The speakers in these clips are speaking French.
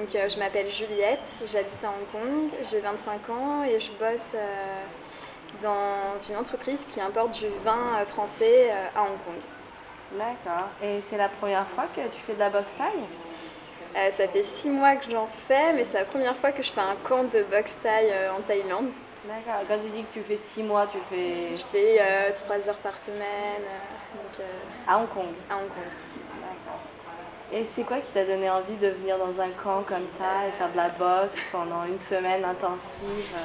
Donc je m'appelle Juliette, j'habite à Hong Kong, j'ai 25 ans et je bosse dans une entreprise qui importe du vin français à Hong Kong. D'accord. Et c'est la première fois que tu fais de la boxe thaï? Ça fait 6 mois que j'en fais, mais c'est la première fois que je fais un camp de boxe thaï en Thaïlande. D'accord. Quand tu dis que tu fais 6 mois, tu fais Je fais 3 heures par semaine à Hong Kong. à Hong Kong. D'accord. Et c'est quoi qui t'a donné envie de venir dans un camp comme ça et faire de la boxe pendant une semaine intensive?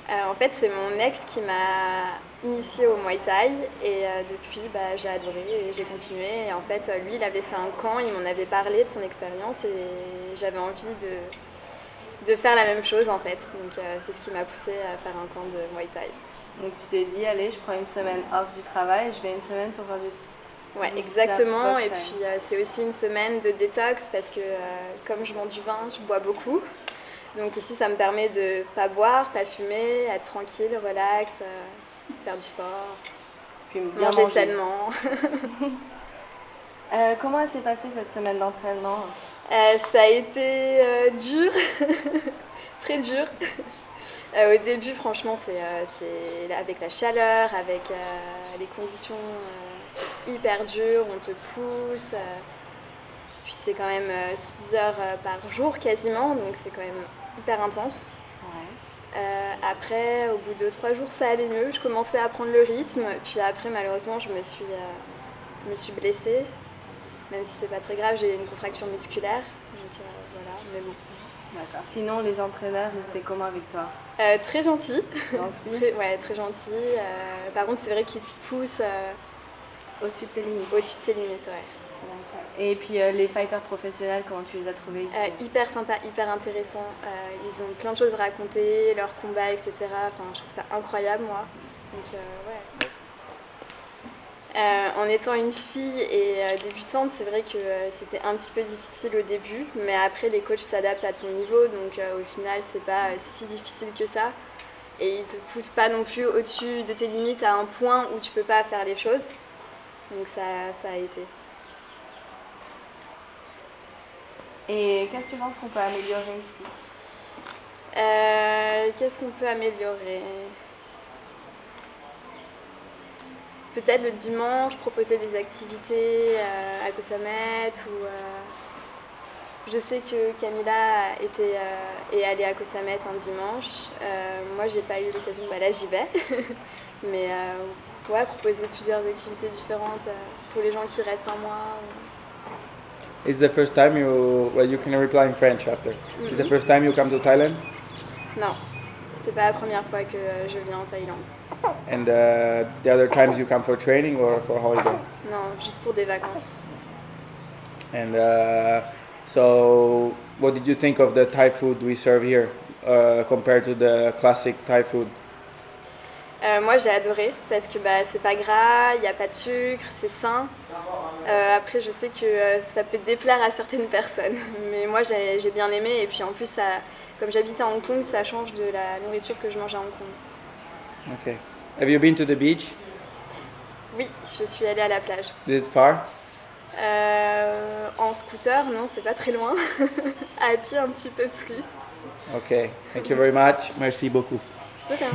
En fait, c'est mon ex qui m'a initiée au Muay Thai et depuis, j'ai adoré et j'ai continué. Et en fait, lui, il avait fait un camp, il m'en avait parlé de son expérience et j'avais envie de faire la même chose en fait. Donc c'est ce qui m'a poussée à faire un camp de Muay Thai. Donc tu t'es dit, allez, je prends une semaine off du travail, je vais une semaine pour faire Ouais, de la exactement. boxe Et thaï. puis c'est aussi une semaine de détox parce que comme je vends du vin, je bois beaucoup. Donc ici, ça me permet de pas boire, pas fumer, être tranquille, relax, faire du sport, Puis bien manger manger. sainement. Comment s'est passée cette semaine d'entraînement? Ça a été dur, très dur. Au début, franchement, c'est avec la chaleur, avec les conditions, c'est hyper dur, on te pousse. Puis c'est quand même 6 heures par jour quasiment, donc c'est quand même hyper intense. Ouais. Après, au bout de 3 jours, ça allait mieux. Je commençais à prendre le rythme. Puis après, malheureusement, je me suis blessée. Même si c'est pas très grave, j'ai une contracture musculaire. Donc voilà, mais bon. D'accord. Sinon, les entraîneurs, ils étaient comment avec toi? Très gentil. Gentils? Très gentil. Par contre, c'est vrai qu'ils te poussent Au-dessus de tes limites. au-dessus de tes limites. Ouais. D'accord. Et puis les fighters professionnels, comment tu les as trouvés ici? Hyper sympa, hyper intéressant. Ils ont plein de choses à raconter, leurs combats, etc. Enfin, je trouve ça incroyable, moi. Donc, ouais. En étant une fille et débutante, c'est vrai que c'était un petit peu difficile au début, mais après, les coachs s'adaptent à ton niveau, donc au final, c'est pas si difficile que ça. Et ils te poussent pas non plus au-dessus de tes limites à un point où tu peux pas faire les choses. Donc, ça a été. Et qu'est-ce que tu penses qu'on peut améliorer ici? Qu'est-ce qu'on peut améliorer? Peut-être le dimanche, proposer des activités à Koh Samet ou je sais que Camilla est allée à Koh Samet un dimanche. Moi, j'ai pas eu l'occasion. Là, j'y vais. Mais ouais, proposer plusieurs activités différentes pour les gens qui restent un mois. It's the first time you can reply in French after. It's the first time you come to Thailand? Non, c'est pas la première fois que je viens en Thaïlande. And the other times you come for training or for holiday? Non, juste pour des vacances. And so, what did you think of the Thai food we serve here compared to the classic Thai food? Moi j'ai adoré parce que c'est pas gras, il n'y a pas de sucre, c'est sain. Après je sais que ça peut déplaire à certaines personnes, mais moi j'ai bien aimé et puis en plus comme j'habite à Hong Kong, ça change de la nourriture que je mange à Hong Kong. Okay. Have you been to the beach? Oui, je suis allée à la plage. Is it far? En scooter, non, c'est pas très loin. À pied un petit peu plus. Okay. Thank you very much. Merci beaucoup. De rien.